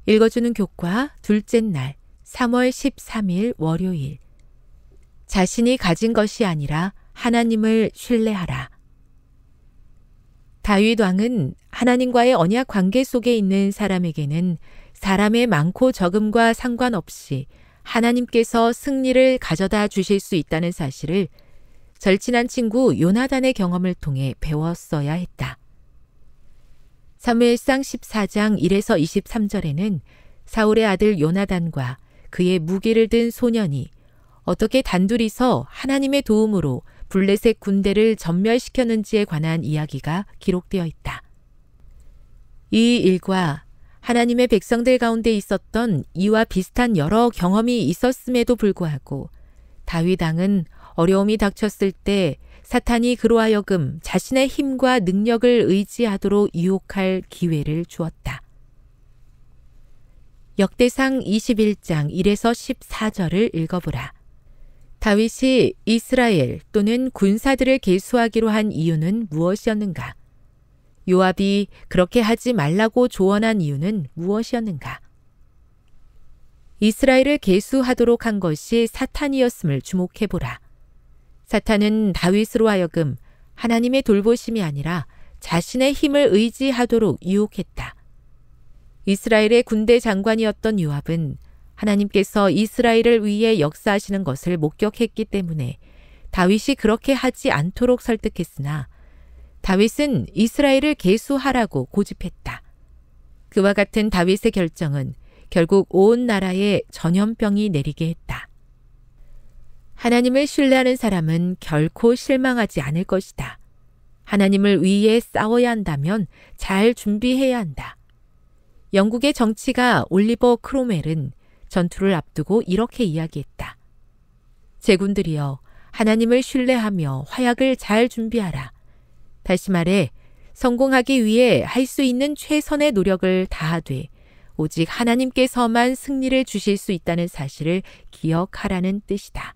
읽어주는 교과 둘째 날 3월 13일 월요일. 자신이 가진 것이 아니라 하나님을 신뢰하라. 다윗 왕은 하나님과의 언약 관계 속에 있는 사람에게는 사람의 많고 적음과 상관없이 하나님께서 승리를 가져다 주실 수 있다는 사실을 절친한 친구 요나단의 경험을 통해 배웠어야 했다. 사무엘상 14장 1에서 23절에는 사울의 아들 요나단과 그의 무기를 든 소년이 어떻게 단둘이서 하나님의 도움으로 블레셋 군대를 전멸시켰는지에 관한 이야기가 기록되어 있다. 이 일과 하나님의 백성들 가운데 있었던 이와 비슷한 여러 경험이 있었음에도 불구하고 다윗 왕은 어려움이 닥쳤을 때 사탄이 그로 하여금 자신의 힘과 능력을 의지하도록 유혹할 기회를 주었다. 역대상 21장 1에서 14절을 읽어보라. 다윗이 이스라엘 또는 군사들을 계수하기로 한 이유는 무엇이었는가? 요압이 그렇게 하지 말라고 조언한 이유는 무엇이었는가? 이스라엘을 계수하도록 한 것이 사탄이었음을 주목해보라. 사탄은 다윗으로 하여금 하나님의 돌보심이 아니라 자신의 힘을 의지하도록 유혹했다. 이스라엘의 군대 장관이었던 요압은 하나님께서 이스라엘을 위해 역사하시는 것을 목격했기 때문에 다윗이 그렇게 하지 않도록 설득했으나 다윗은 이스라엘을 계수하라고 고집했다. 그와 같은 다윗의 결정은 결국 온 나라에 전염병이 내리게 했다. 하나님을 신뢰하는 사람은 결코 실망하지 않을 것이다. 하나님을 위해 싸워야 한다면 잘 준비해야 한다. 영국의 정치가 올리버 크로멜은 전투를 앞두고 이렇게 이야기했다. 제군들이여, 하나님을 신뢰하며 화약을 잘 준비하라. 다시 말해 성공하기 위해 할 수 있는 최선의 노력을 다하되 오직 하나님께서만 승리를 주실 수 있다는 사실을 기억하라는 뜻이다.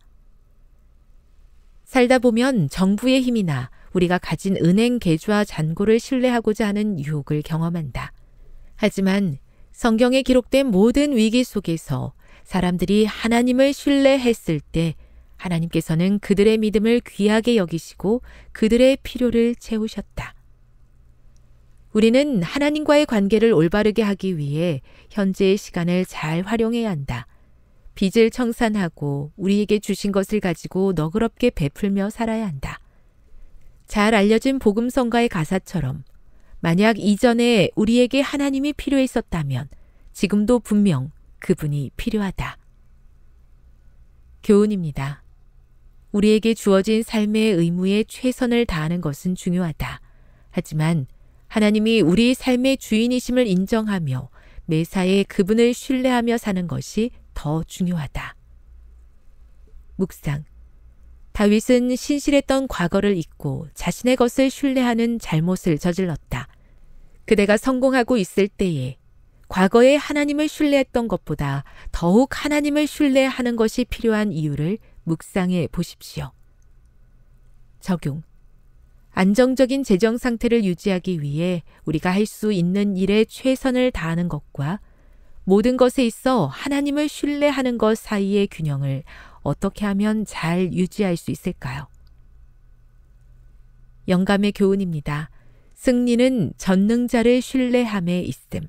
살다 보면 정부의 힘이나 우리가 가진 은행 계좌 잔고를 신뢰하고자 하는 유혹을 경험한다. 하지만 성경에 기록된 모든 위기 속에서 사람들이 하나님을 신뢰했을 때 하나님께서는 그들의 믿음을 귀하게 여기시고 그들의 필요를 채우셨다. 우리는 하나님과의 관계를 올바르게 하기 위해 현재의 시간을 잘 활용해야 한다. 빚을 청산하고 우리에게 주신 것을 가지고 너그럽게 베풀며 살아야 한다. 잘 알려진 복음성가의 가사처럼 만약 이전에 우리에게 하나님이 필요했었다면 지금도 분명 그분이 필요하다. 교훈입니다. 우리에게 주어진 삶의 의무에 최선을 다하는 것은 중요하다. 하지만 하나님이 우리 삶의 주인이심을 인정하며 매사에 그분을 신뢰하며 사는 것이 더 중요하다. 묵상. 다윗은 신실했던 과거를 잊고 자신의 것을 신뢰하는 잘못을 저질렀다. 그대가 성공하고 있을 때에 과거에 하나님을 신뢰했던 것보다 더욱 하나님을 신뢰하는 것이 필요한 이유를 묵상해 보십시오. 적용. 안정적인 재정 상태를 유지하기 위해 우리가 할 수 있는 일에 최선을 다하는 것과 모든 것에 있어 하나님을 신뢰하는 것 사이의 균형을 어떻게 하면 잘 유지할 수 있을까요? 영감의 교훈입니다. 승리는 전능자를 신뢰함에 있음.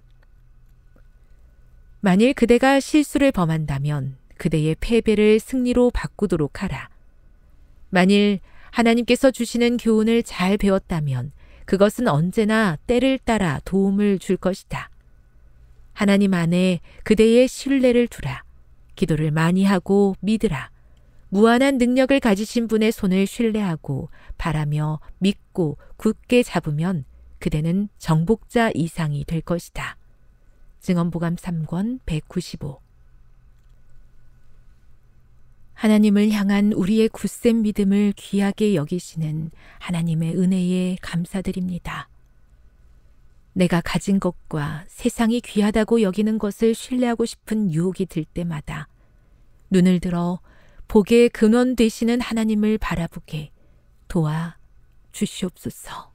만일 그대가 실수를 범한다면 그대의 패배를 승리로 바꾸도록 하라. 만일 하나님께서 주시는 교훈을 잘 배웠다면 그것은 언제나 때를 따라 도움을 줄 것이다. 하나님 안에 그대의 신뢰를 두라. 기도를 많이 하고 믿으라. 무한한 능력을 가지신 분의 손을 신뢰하고 바라며 믿고 굳게 잡으면 그대는 정복자 이상이 될 것이다. 증언보감 3권 195. 하나님을 향한 우리의 굳센 믿음을 귀하게 여기시는 하나님의 은혜에 감사드립니다. 내가 가진 것과 세상이 귀하다고 여기는 것을 신뢰하고 싶은 유혹이 들 때마다 눈을 들어 복의 근원 되시는 하나님을 바라보게 도와 주시옵소서.